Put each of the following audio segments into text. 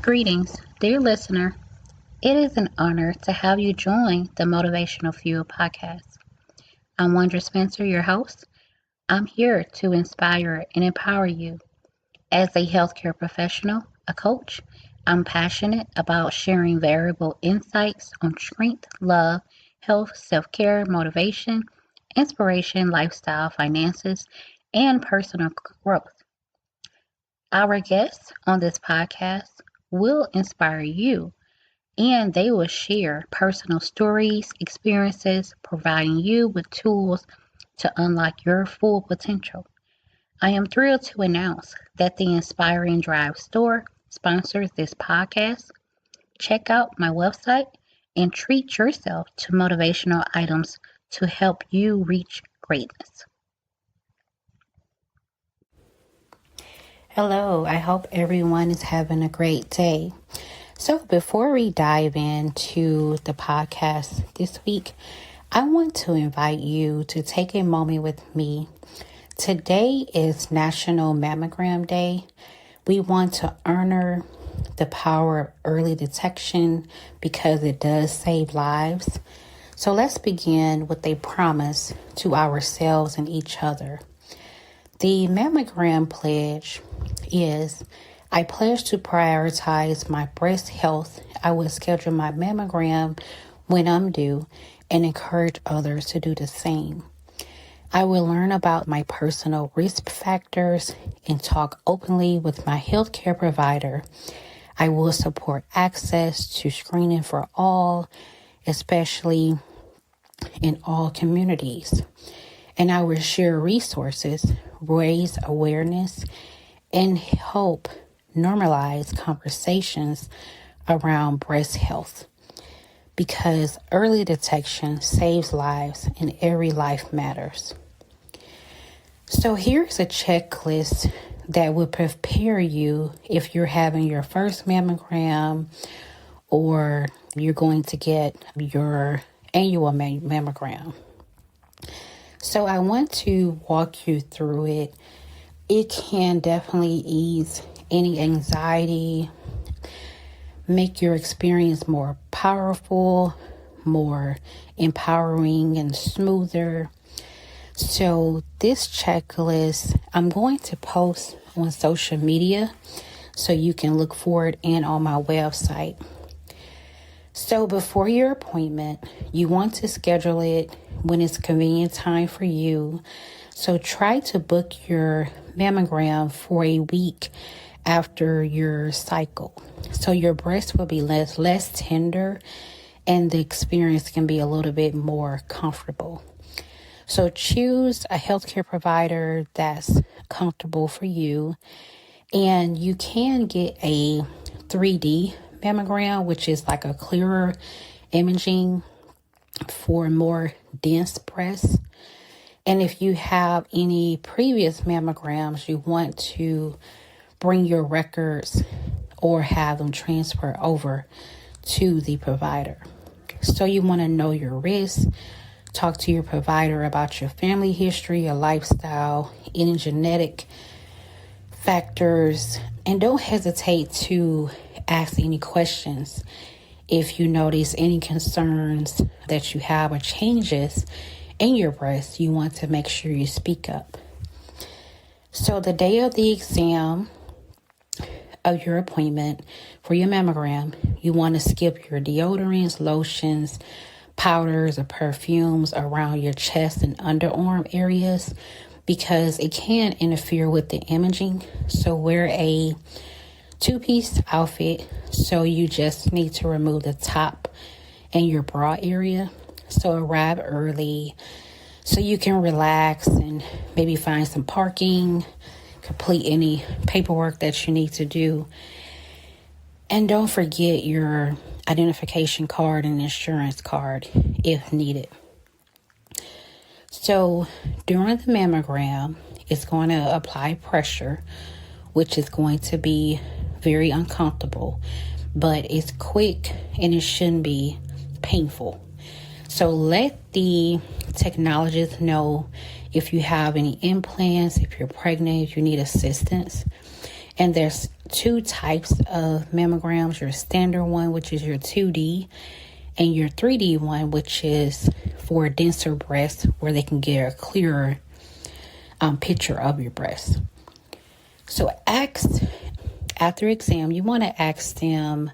Greetings, dear listener. It is an honor to have you join the Motivational Fuel podcast. I'm Wondra Spencer, your host. I'm here to inspire and empower you. As a healthcare professional, a coach, I'm passionate about sharing valuable insights on strength, love, health, self-care, motivation, inspiration, lifestyle, finances, and personal growth. Our guests on this podcast will inspire you, and they will share personal stories, experiences, providing you with tools to unlock your full potential. I am thrilled to announce that the Inspiring Drive store sponsors this podcast. Check out my website and treat yourself to motivational items to help you reach greatness. Hello, I hope everyone is having a great day. So before we dive into the podcast this week, I want to invite you to take a moment with me. Today is National Mammogram Day. We want to honor the power of early detection because it does save lives. So let's begin with a promise to ourselves and each other. The Mammogram Pledge is, I pledge to prioritize my breast health. I will schedule my mammogram when I'm due and encourage others to do the same. I will learn about my personal risk factors and talk openly with my healthcare provider. I will support access to screening for all, especially in all communities. And I will share resources, raise awareness, and help normalize conversations around breast health. Because early detection saves lives and every life matters. So here's a checklist that will prepare you if you're having your first mammogram or you're going to get your annual mammogram. So I want to walk you through it. It can definitely ease any anxiety, make your experience more powerful, more empowering and smoother. So this checklist, I'm going to post on social media so you can look for it and on my website. So before your appointment, you want to schedule it when it's convenient time for you. So try to book your mammogram for a week after your cycle. So your breast will be less tender and the experience can be a little bit more comfortable. So choose a healthcare provider that's comfortable for you. And you can get a 3D mammogram, which is like a clearer imaging for more dense breasts. And if you have any previous mammograms, you want to bring your records or have them transfer over to the provider. So you want to know your risk, talk to your provider about your family history, your lifestyle, any genetic factors, and don't hesitate to ask any questions. If you notice any concerns that you have or changes in your breast, you want to make sure you speak up. So the day of the exam of your appointment for your mammogram, you want to skip your deodorants, lotions, powders, or perfumes around your chest and underarm areas because it can interfere with the imaging. So wear a two-piece outfit. So you just need to remove the top and your bra area. So arrive early so you can relax and maybe find some parking, complete any paperwork that you need to do. And don't forget your identification card and insurance card if needed. So during the mammogram, it's going to apply pressure, which is going to be very uncomfortable, but it's quick and it shouldn't be painful. So let the technologist know if you have any implants, if you're pregnant, if you need assistance. And there's two types of mammograms, your standard one, which is your 2D, and your 3D one, which is for denser breasts where they can get a clearer picture of your breast. So after exam, you want to ask them,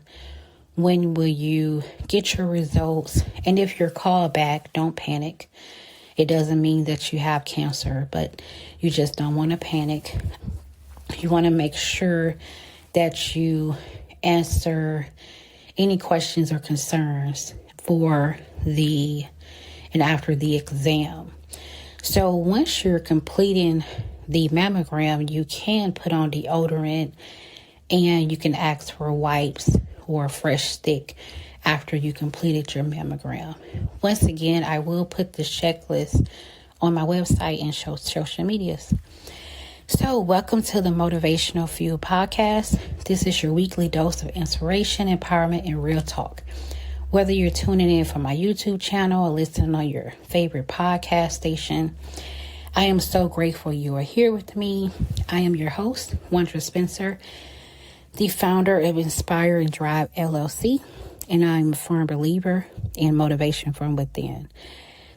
when will you get your results? And if you're called back, don't panic. It doesn't mean that you have cancer, but you just don't want to panic. You want to make sure that you answer any questions or concerns for the and after the exam. So once you're completing the mammogram, you can put on deodorant and you can ask for wipes or a fresh stick after you completed your mammogram. Once again, I will put the checklist on my website and social medias. So welcome to the Motivational Fuel Podcast. This is your weekly dose of inspiration, empowerment, and real talk. Whether you're tuning in from my YouTube channel or listening on your favorite podcast station, I am so grateful you are here with me. I am your host, Wondra Spencer, the founder of Inspire and Drive LLC, and I'm a firm believer in motivation from within.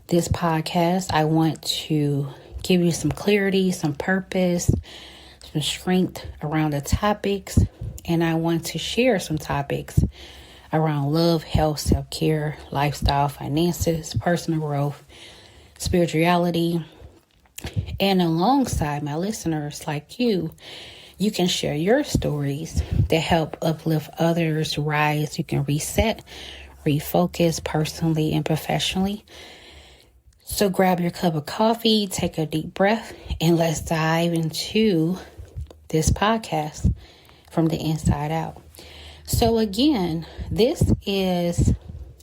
This podcast, I want to give you some clarity, some purpose, some strength around the topics, and I want to share some topics around love, health, self-care, lifestyle, finances, personal growth, spirituality, and alongside my listeners like you can share your stories that help uplift others, rise. You can reset, refocus personally and professionally. So grab your cup of coffee, take a deep breath, and let's dive into this podcast from the inside out. So again, this is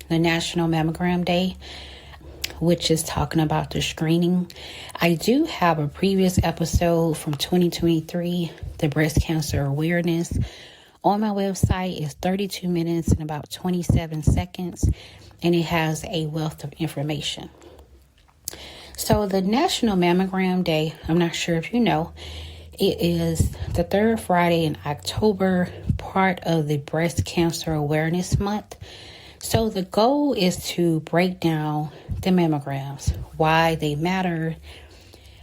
the National Mammogram Day, which is talking about the screening. I do have a previous episode from 2023, the breast cancer awareness. On my website is 32 minutes and about 27 seconds, and it has a wealth of information. So the National Mammogram Day, I'm not sure if you know, it is the third Friday in October, part of the Breast Cancer Awareness Month. So the goal is to break down the mammograms, why they matter,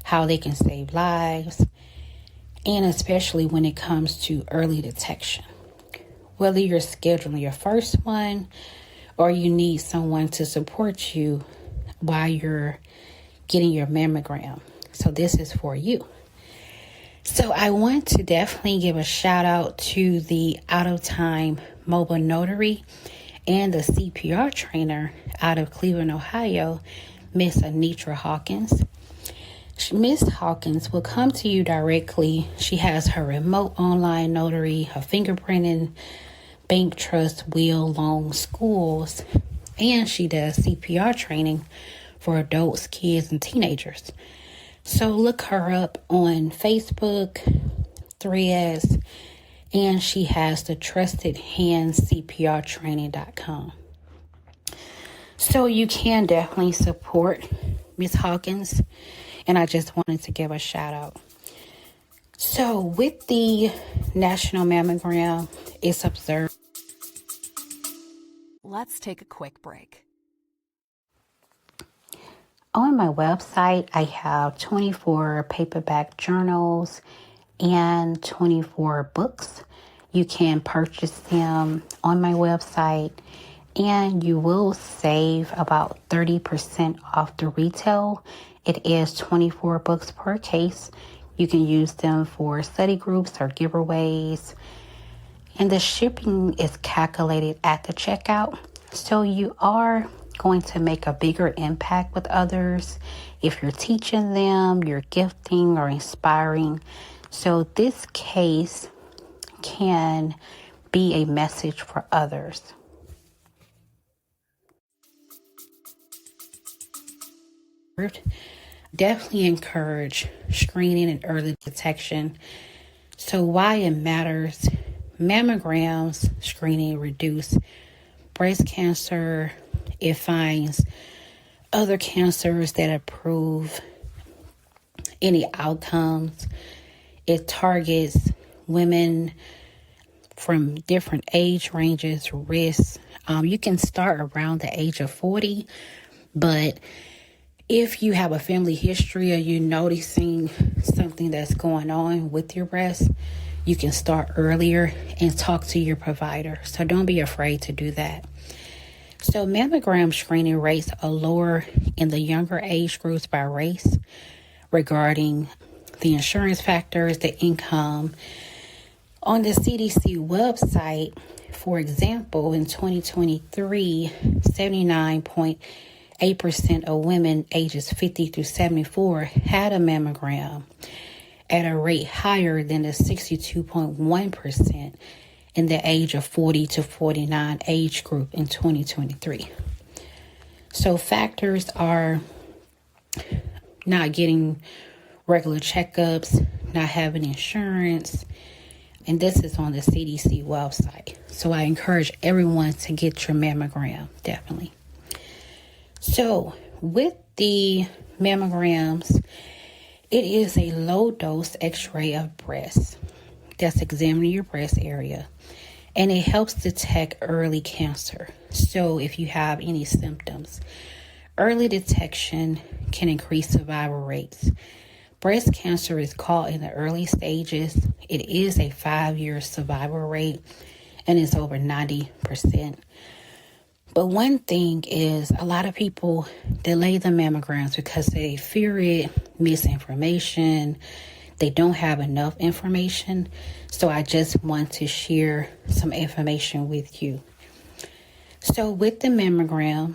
how they can save lives, and especially when it comes to early detection. Whether you're scheduling your first one or you need someone to support you while you're getting your mammogram. So this is for you. So I want to definitely give a shout out to the out of time mobile notary and the CPR trainer out of Cleveland, Ohio, Miss Anitra Hawkins. Miss Hawkins will come to you directly. She has her remote online notary, her fingerprinting, bank, trust, will, loan, schools, and she does CPR training for adults, kids, and teenagers. So look her up on Facebook, Threads, and she has the trustedhandscprtraining.com. So you can definitely support Miss Hawkins, and I just wanted to give a shout out. So with the National Mammogram, it's observed. Let's take a quick break. On my website, I have 24 paperback journals and 24 books. You can purchase them on my website, and you will save about 30% off the retail. It is 24 books per case. You can use them for study groups or giveaways. And the shipping is calculated at the checkout. So you are going to make a bigger impact with others if you're teaching them, you're gifting or inspiring. So this case can be a message for others. Definitely encourage screening and early detection. So why it matters: mammograms screening reduce breast cancer. It finds other cancers that improve any outcomes. It targets women from different age ranges, risks. You can start around the age of 40, but if you have a family history or you're noticing something that's going on with your breast, you can start earlier and talk to your provider. So don't be afraid to do that. So mammogram screening rates are lower in the younger age groups by race regarding the insurance factors, the income. On the CDC website, for example, in 2023, 79.8% of women ages 50 to 74 had a mammogram at a rate higher than the 62.1% in the age of 40 to 49 age group in 2023. So factors are not getting regular checkups, not having insurance, and this is on the CDC website. So I encourage everyone to get your mammogram, definitely. So with the mammograms, it is a low-dose x-ray of breast that's examining your breast area, and it helps detect early cancer. So if you have any symptoms, early detection can increase survival rates. Breast cancer is caught in the early stages. It is a 5-year survival rate, and it's over 90%. But one thing is, a lot of people delay the mammograms because they fear it, misinformation. They don't have enough information. So I just want to share some information with you. So with the mammogram,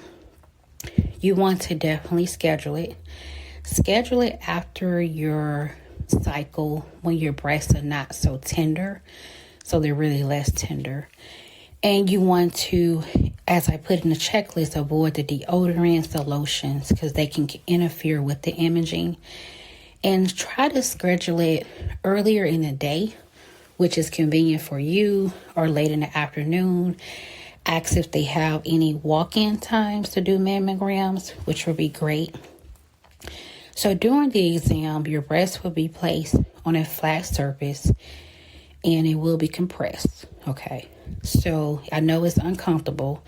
you want to definitely schedule it. Schedule it after your cycle when your breasts are not so tender. So they're really less tender. And you want to, as I put in the checklist, avoid the deodorants, the lotions, because they can interfere with the imaging. And try to schedule it earlier in the day, which is convenient for you, or late in the afternoon. Ask if they have any walk-in times to do mammograms, which would be great. So during the exam, your breast will be placed on a flat surface and it will be compressed. Okay. So I know it's uncomfortable,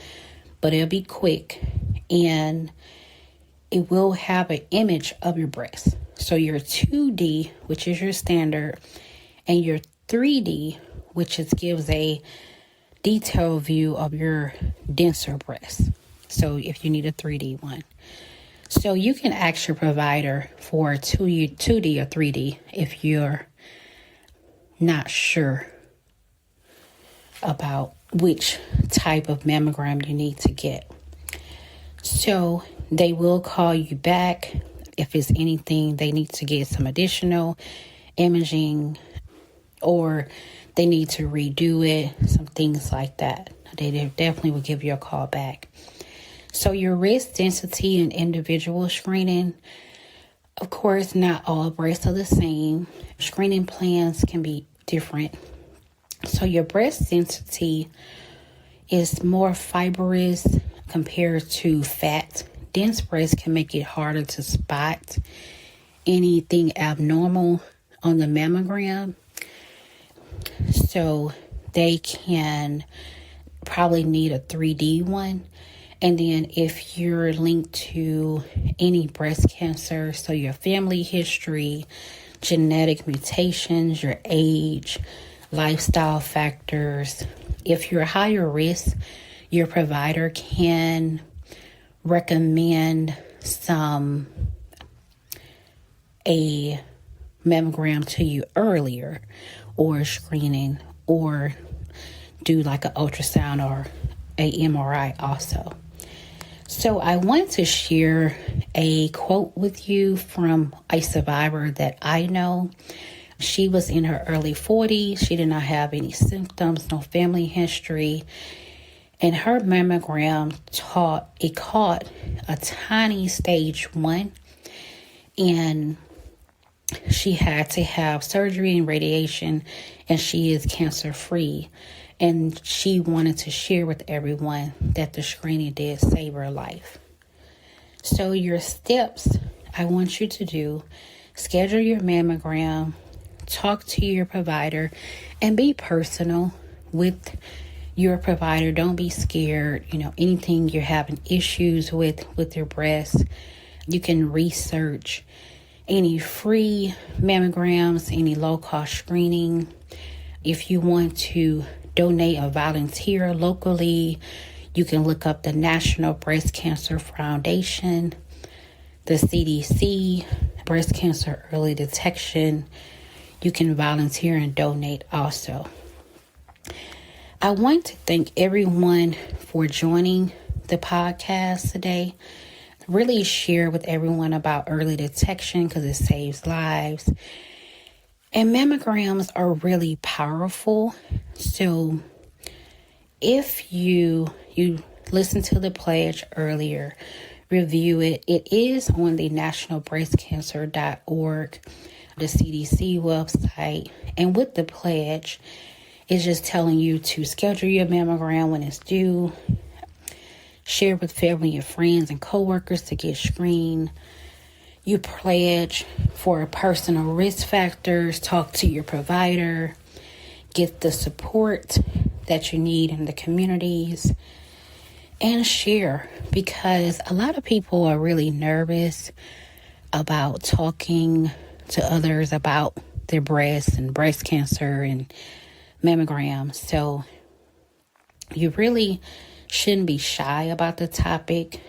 but it'll be quick, and it will have an image of your breast. So your 2D, which is your standard, and your 3D, which gives a detailed view of your denser breast. So if you need a 3D one. So you can ask your provider for a 2D or 3D if you're not sure about which type of mammogram you need to get. So they will call you back if it's anything they need to get some additional imaging, or they need to redo it, some things like that. They definitely will give you a call back. So your risk density and individual screening, of course, not all breasts are the same. Screening plans can be different. So your breast density is more fibrous compared to fat. Dense breasts can make it harder to spot anything abnormal on the mammogram. So they can probably need a 3D one. And then if you're linked to any breast cancer, so your family history, genetic mutations, your age, lifestyle factors, if you're higher risk, your provider can recommend a mammogram to you earlier, or screening, or do like an ultrasound or a MRI also. So I want to share a quote with you from a survivor that I know. She was in her early 40s. She did not have any symptoms, no family history. And her mammogram caught a tiny stage 1. And she had to have surgery and radiation, and she is cancer free. And she wanted to share with everyone that the screening did save her life. So your steps I want you to do: schedule your mammogram, talk to your provider, and be personal with your provider. Don't be scared. Anything you're having issues with your breast, you can research any free mammograms, any low-cost screening. If you want to donate or volunteer locally, you can look up the National Breast Cancer Foundation, the CDC, breast cancer early detection. You can volunteer and donate also. I want to thank everyone for joining the podcast today. Really share with everyone about early detection because it saves lives. And mammograms are really powerful. So if you listened to the pledge earlier, review it. It is on the nationalbreastcancer.org, the CDC website. And with the pledge, it's just telling you to schedule your mammogram when it's due. Share with family and friends and coworkers to get screened. You pledge for personal risk factors, talk to your provider, get the support that you need in the communities, and share, because a lot of people are really nervous about talking to others about their breasts and breast cancer and mammograms. So you really shouldn't be shy about the topic.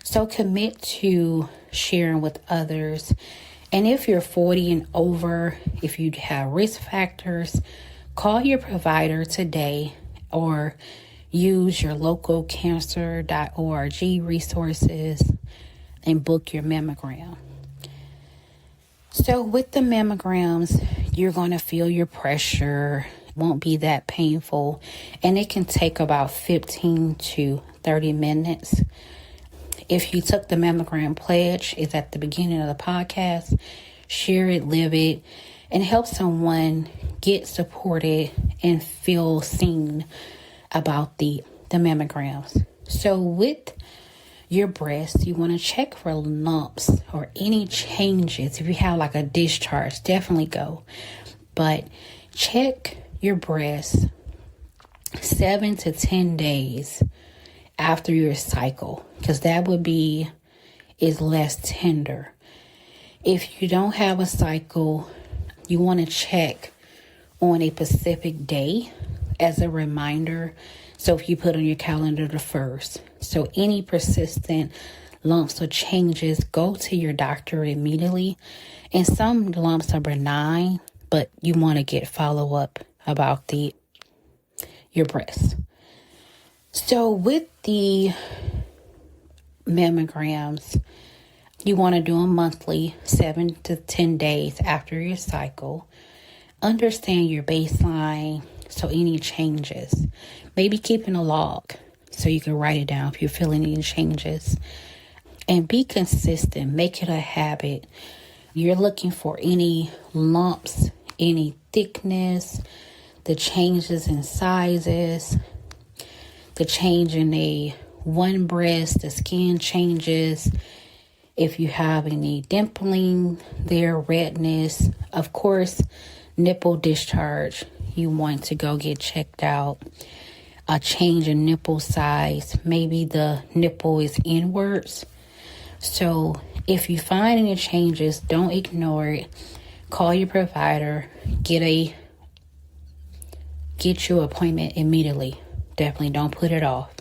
So commit to sharing with others. And if you're 40 and over, if you have risk factors, call your provider today or use your local cancer.org resources and book your mammogram. So with the mammograms, you're going to feel your pressure. It won't be that painful, and it can take about 15 to 30 minutes. If you took the Mammogram Pledge, it's at the beginning of the podcast. Share it, live it, and help someone get supported and feel seen about the mammograms. So with your breast, you want to check for lumps or any changes. If you have like a discharge, definitely go. But check your breast 7 to 10 days after your cycle, because that is less tender. If you don't have a cycle, you want to check on a specific day as a reminder. So if you put on your calendar the 1st, so any persistent lumps or changes, go to your doctor immediately. And some lumps are benign, but you want to get follow up about your breast. So with the mammograms, you want to do them monthly, 7 to 10 days after your cycle. Understand your baseline, so any changes. Maybe keeping a log. so you can write it down if you're feeling any changes. And be consistent. Make it a habit. You're looking for any lumps, any thickness, the changes in sizes, the change in one breast, the skin changes. If you have any dimpling there, redness, of course, nipple discharge, you want to go get checked out. A change in nipple size, maybe the nipple is inwards. So if you find any changes, don't ignore it. Call your provider, get your appointment immediately. Definitely don't put it off.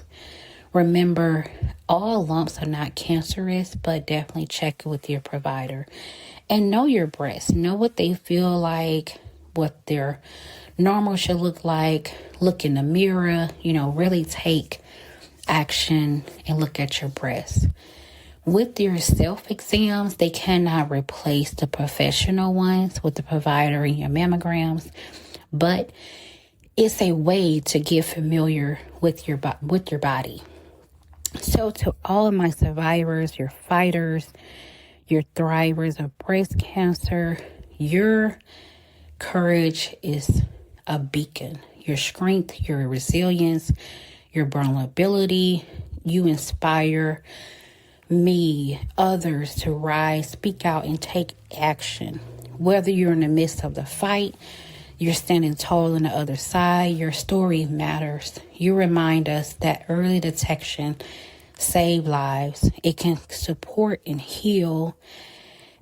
Remember, all lumps are not cancerous, but definitely check with your provider. And know your breasts. Know what they feel like, what their normal should look like. Look in the mirror, really take action and look at your breasts. With your self-exams, they cannot replace the professional ones with the provider and your mammograms, but it's a way to get familiar with your body. So to all of my survivors, your fighters, your thrivers of breast cancer, your courage is a beacon. Your strength, your resilience, your vulnerability, you inspire me, others to rise, speak out, and take action. Whether you're in the midst of the fight, you're standing tall on the other side, your story matters. You remind us that early detection saves lives. It can support and heal,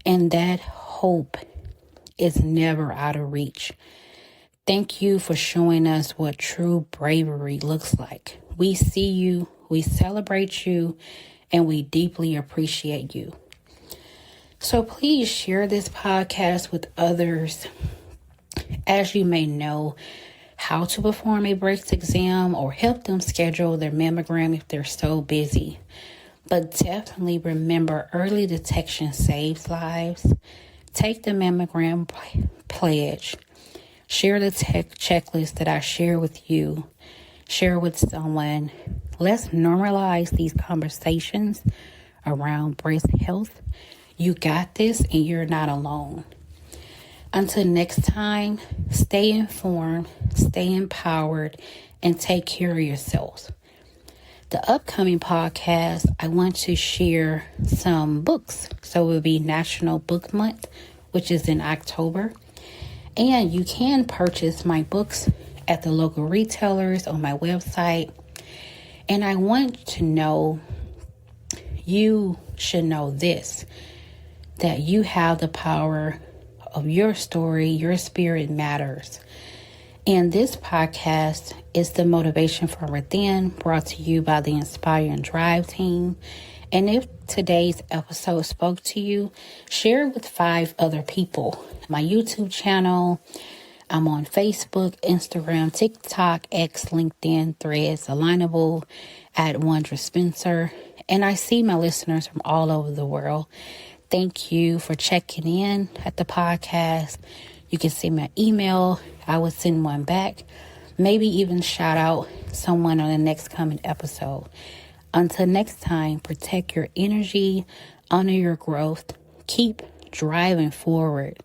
and that hope is never out of reach. Thank you for showing us what true bravery looks like. We see you, we celebrate you, and we deeply appreciate you. So please share this podcast with others. As you may know, how to perform a breast exam or help them schedule their mammogram if they're so busy. But definitely remember, early detection saves lives. Take the Mammogram Pledge. Share the checklist that I share with you. Share with someone. Let's normalize these conversations around breast health. You got this, and you're not alone. Until next time, stay informed, stay empowered, and take care of yourselves. The upcoming podcast, I want to share some books. So it will be National Book Month, which is in October. And you can purchase my books at the local retailers on my website. And I want to know, you should know this, that you have the power of your story. Your spirit matters. And this podcast is the Motivation from Within, brought to you by the Inspire and Drive team. And if today's episode spoke to you, share it with 5 other people. My YouTube channel, I'm on Facebook, Instagram, TikTok, X, LinkedIn, Threads, Alignable, at Wondra Spencer. And I see my listeners from all over the world. Thank you for checking in at the podcast. You can send me an email. I will send one back. Maybe even shout out someone on the next coming episode. Until next time, protect your energy, honor your growth, keep driving forward.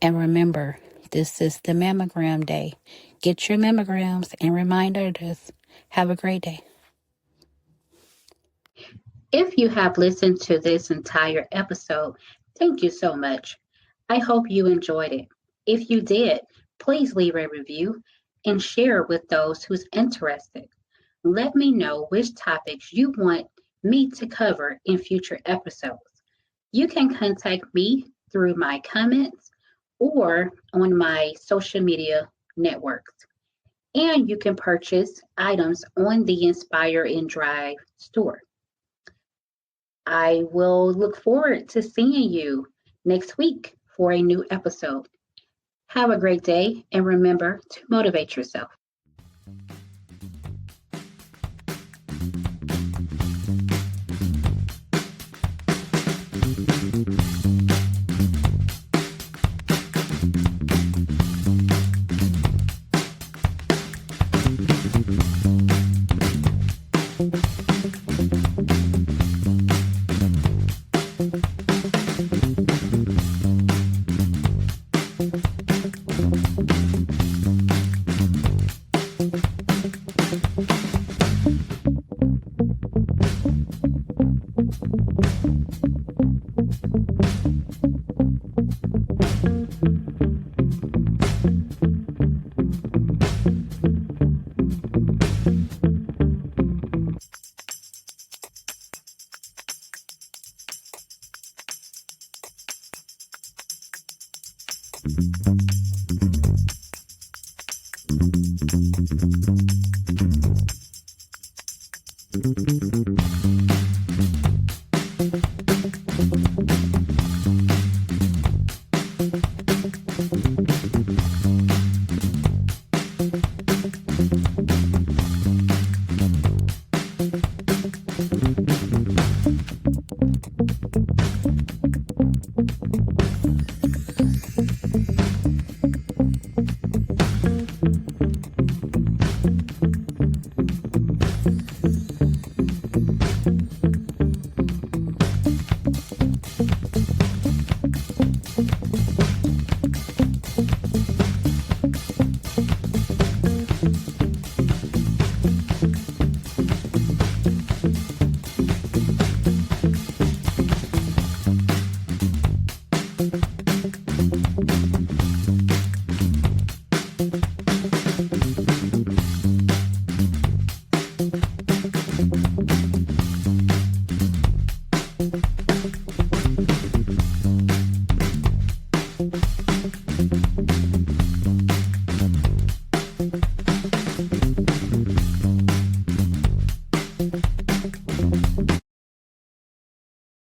And remember, this is the Mammogram Day. Get your mammograms and remind others. Have a great day. If you have listened to this entire episode, thank you so much. I hope you enjoyed it. If you did, please leave a review and share with those who's interested. Let me know which topics you want me to cover in future episodes. You can contact me through my comments or on my social media networks. And you can purchase items on the Inspire and Drive store. I will look forward to seeing you next week for a new episode. Have a great day, and remember to motivate yourself.